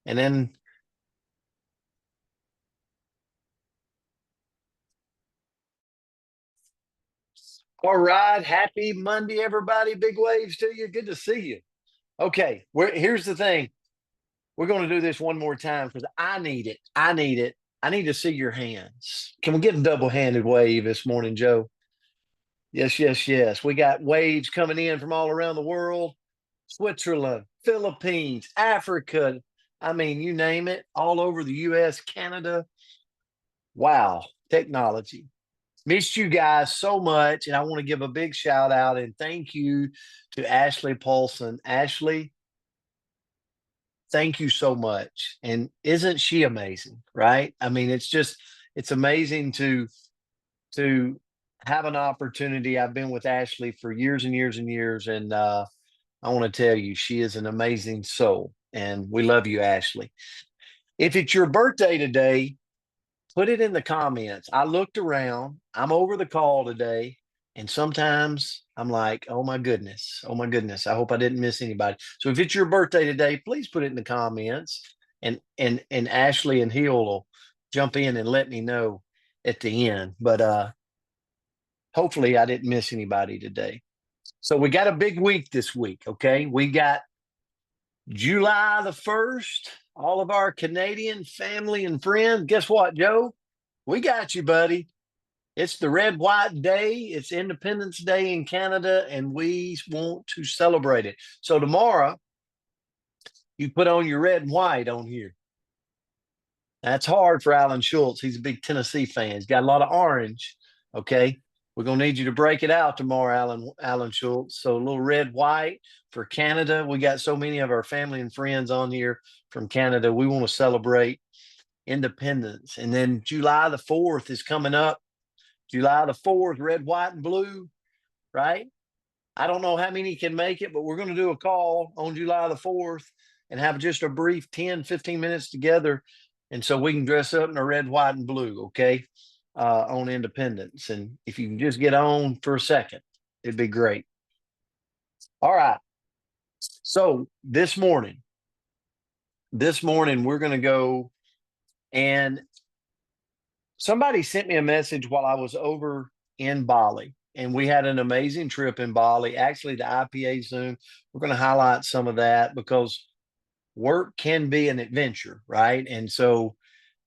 And then, all right, happy Monday, everybody. Big waves to you. Good to see you. Okay, here's the thing. We're going to do this one more time because I need it. I need it. I need to see your hands. Can we get a double-handed wave this morning, Joe? Yes, yes, yes. We got waves coming in from all around the world. Switzerland, Philippines, Africa. I mean, you name it, all over the US, Canada. Wow, technology. Missed you guys so much. And I want to give a big shout out and thank you to Ashley Paulson. Ashley, thank you so much. And isn't she amazing? Right? I mean, it's amazing to have an opportunity. I've been with Ashley for years and years and years. And I want to tell you, she is an amazing soul. And we love you, Ashley. If it's your birthday today, put it in the comments. I looked around. I'm over the call today. And sometimes I'm like, oh my goodness. Oh my goodness. I hope I didn't miss anybody. So if it's your birthday today, please put it in the comments. And Ashley and Hill will jump in and let me know at the end. But hopefully I didn't miss anybody today. So we got a big week this week. Okay. We got July the 1st, all of our Canadian family and friends. Guess what, Joe? We got you, buddy. It's the Red White Day. It's Independence Day in Canada, and we want to celebrate it. So tomorrow, you put on your red and white on here. That's hard for Alan Schultz. He's a big Tennessee fan. He's got a lot of orange. Okay. We're gonna need you to break it out tomorrow, Alan Schultz. So a little red, white for Canada. We got so many of our family and friends on here from Canada. We want to celebrate independence. And then July the 4th is coming up. July the 4th, red, white, and blue, right? I don't know how many can make it, but we're going to do a call on July the 4th and have just a brief 10, 15 minutes together. And so we can dress up in a red, white, and blue, okay, on Independence. And if you can just get on for a second, it'd be great. All right. So this morning, we're going to go and somebody sent me a message while I was over in Bali, and we had an amazing trip in Bali. Actually, the IPA Zoom, we're going to highlight some of that because work can be an adventure, right? And so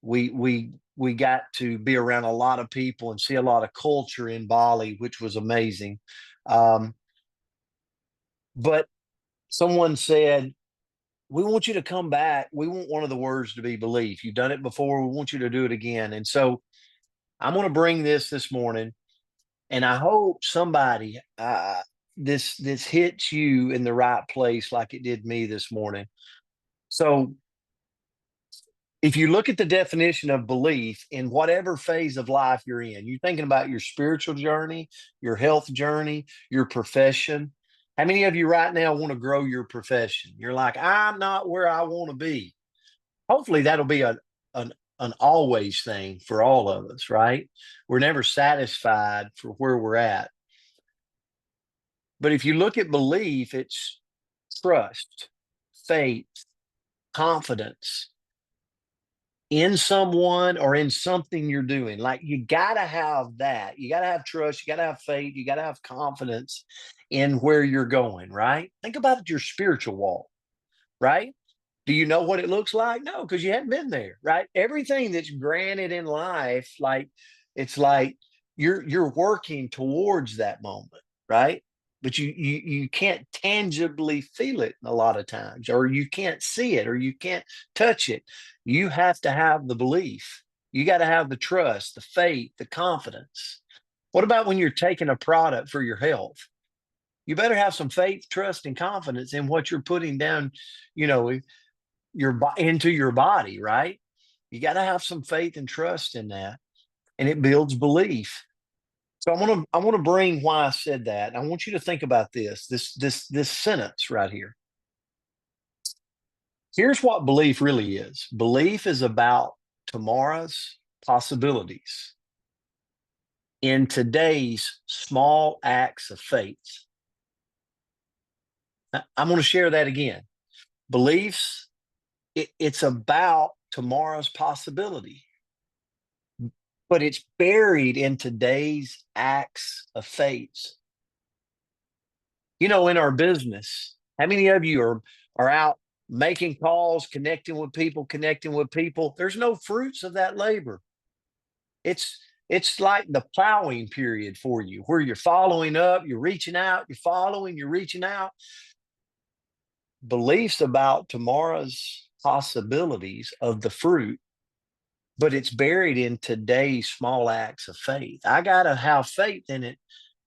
we got to be around a lot of people and see a lot of culture in Bali, which was amazing. Um, but someone said, we want you to come back. We want one of the words to be belief. You've done it before. We want you to do it again. And so I'm going to bring this morning, and I hope somebody this hits you in the right place like it did me this morning. So if you look at the definition of belief in whatever phase of life you're in, you're thinking about your spiritual journey, your health journey, your profession. How many of you right now want to grow your profession? You're like, I'm not where I want to be. Hopefully that'll be an always thing for all of us, right? We're never satisfied for where we're at. But if you look at belief, it's trust, faith, confidence in someone or in something you're doing. Like you got to have that. You got to have trust. You got to have faith. You got to have confidence in where you're going, right? Think about it, your spiritual walk, right? Do you know what it looks like? No, because you haven't been there, right? Everything that's granted in life, like it's like you're working towards that moment, right? But you can't tangibly feel it a lot of times, or you can't see it, or you can't touch it. You have to have the belief. You got to have the trust, the faith, the confidence. What about when you're taking a product for your health? You better have some faith, trust, and confidence in what you're putting down, you know, into your body, right? You got to have some faith and trust in that, and it builds belief. So I want to bring why I said that. I want you to think about this sentence right here. Here's what belief really is. Belief is about tomorrow's possibilities in today's small acts of faith. I'm going to share that again. Beliefs it's about tomorrow's possibility, but it's buried in today's acts of faith. In our business, how many of you are out making calls, connecting with people? There's no fruits of that labor. It's like the plowing period for you, where you're following up, you're reaching out, you're following, you're reaching out. Beliefs about tomorrow's possibilities of the fruit, but it's buried in today's small acts of faith. I got to have faith in it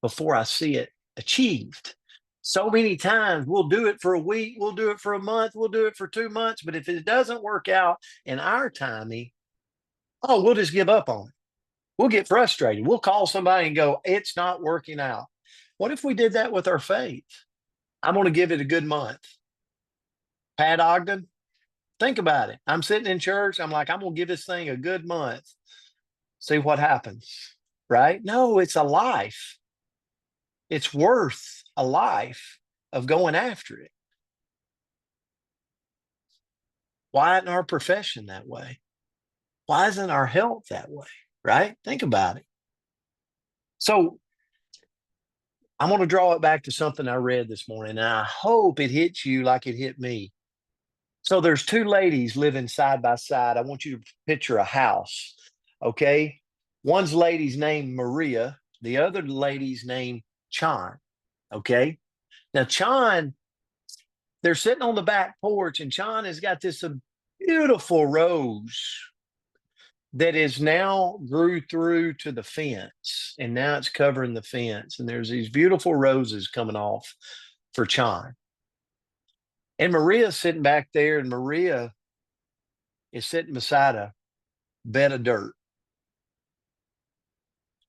before I see it achieved. So many times we'll do it for a week, we'll do it for a month, we'll do it for 2 months, but if it doesn't work out in our timing, we'll just give up on it. We'll get frustrated. We'll call somebody and go, it's not working out. What if we did that with our faith? I'm going to give it a good month. Pat Ogden, think about it. I'm sitting in church. I'm like, I'm going to give this thing a good month. See what happens, right? No, it's a life. It's worth a life of going after it. Why isn't our profession that way? Why isn't our health that way? Right? Think about it. So I'm going to draw it back to something I read this morning, and I hope it hits you like it hit me. So there's two ladies living side by side. I want you to picture a house, okay? One's lady's named Maria. The other lady's named Chan, okay? Now, Chan, they're sitting on the back porch, and Chan has got this beautiful rose that is now grew through to the fence, and now it's covering the fence. And there's these beautiful roses coming off for Chan. And Maria's sitting back there, and Maria is sitting beside a bed of dirt.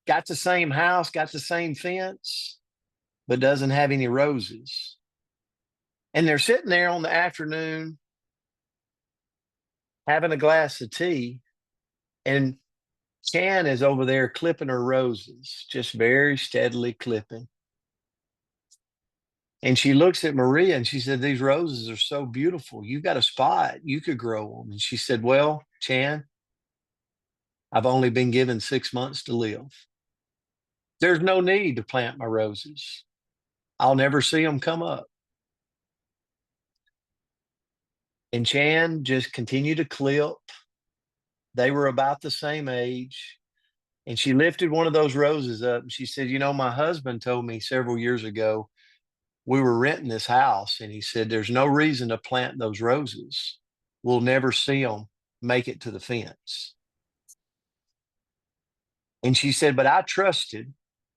Got the same house, got the same fence, but doesn't have any roses. And they're sitting there on the afternoon having a glass of tea, and Chan is over there clipping her roses, just very steadily clipping. And she looks at Maria and she said, these roses are so beautiful. You got a spot. You could grow them. And she said, well, Chan, I've only been given 6 months to live. There's no need to plant my roses. I'll never see them come up. And Chan just continued to clip. They were about the same age. And she lifted one of those roses up and she said, my husband told me several years ago, we were renting this house, and he said, there's no reason to plant those roses. We'll never see them make it to the fence. And she said, but I trusted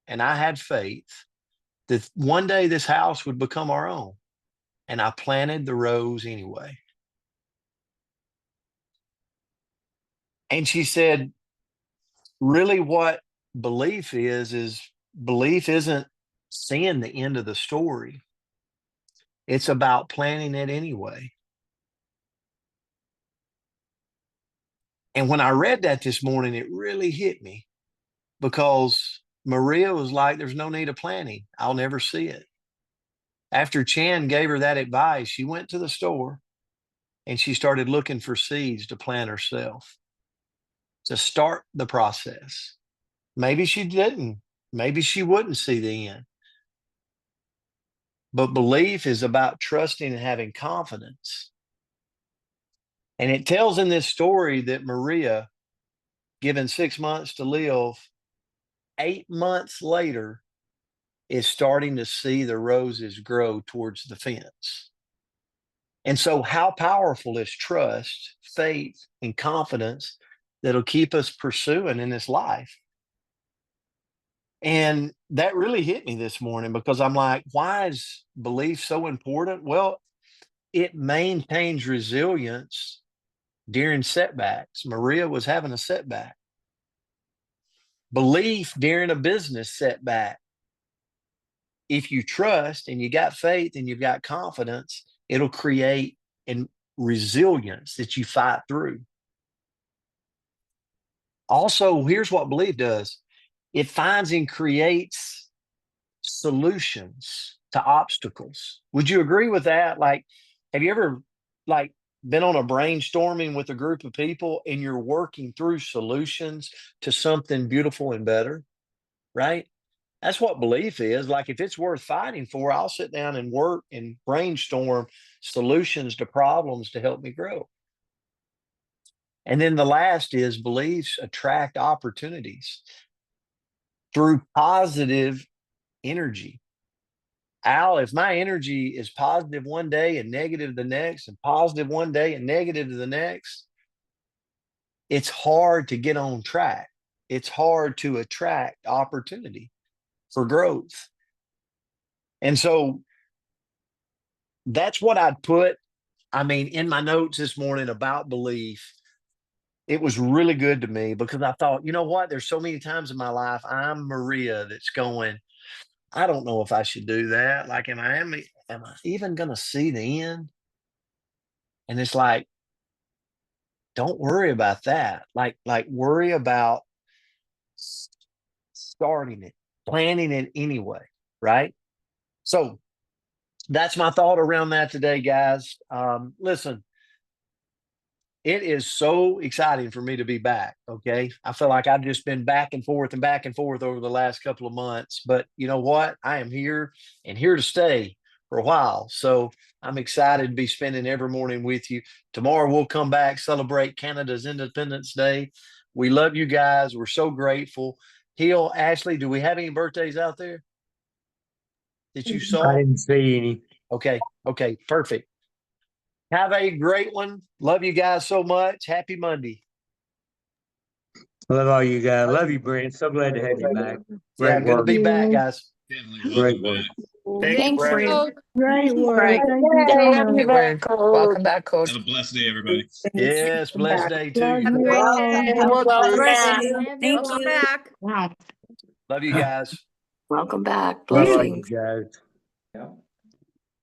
and I had faith that one day this house would become our own. And I planted the rose anyway. And she said, really what belief is belief isn't seeing the end of the story. It's about planning it anyway. And when I read that this morning, it really hit me, because Maria was like, there's no need of planning. I'll never see it. After Chan gave her that advice, she went to the store and she started looking for seeds to plant herself, to start the process. Maybe she didn't. Maybe she wouldn't see the end. But belief is about trusting and having confidence. And it tells in this story that Maria, given 6 months to live, 8 months later, is starting to see the roses grow towards the fence. And so how powerful is trust, faith, and confidence that'll keep us pursuing in this life? And that really hit me this morning, because I'm like, why is belief so important? Well, it maintains resilience during setbacks. Maria was having a setback. Belief during a business setback. If you trust and you got faith and you've got confidence, it'll create a resilience that you fight through. Also, here's what belief does. It finds and creates solutions to obstacles. Would you agree with that? Like, have you ever been on a brainstorming with a group of people and you're working through solutions to something beautiful and better, right? That's what belief is. Like, if it's worth fighting for, I'll sit down and work and brainstorm solutions to problems to help me grow. And then the last is beliefs attract opportunities through positive energy. Al, if my energy is positive one day and negative the next, and positive one day and negative the next, it's hard to get on track. It's hard to attract opportunity for growth. And so that's what I'd put, I mean, in my notes this morning about belief. It was really good to me because I thought, you know what? There's so many times in my life I'm Maria that's going, I don't know if I should do that. Like, am I even going to see the end? And it's like, don't worry about that. Like worry about starting it, planning it anyway, right? So that's my thought around that today, guys. Listen, it is so exciting for me to be back. Okay. I feel like I've just been back and forth over the last couple of months. But you know what? I am here and here to stay for a while. So I'm excited to be spending every morning with you. Tomorrow we'll come back, celebrate Canada's Independence Day. We love you guys. We're so grateful. Hill, Ashley, do we have any birthdays out there that you saw? I didn't see any. Okay. Okay. Perfect. Have a great one. Love you guys so much. Happy Monday. Love all you guys. Love you, Brent. So glad to have you back. Yeah, Great good to work. be back, guys. Great work. Thanks, Brent. Great work. Right. Thank you so much. Welcome back, Welcome back, Coach. Have a blessed day, everybody. Yes, blessed day to Love you. you Great all. day. Welcome back. Thank you. back. Love you guys. Welcome back. Love all Blessings. you guys.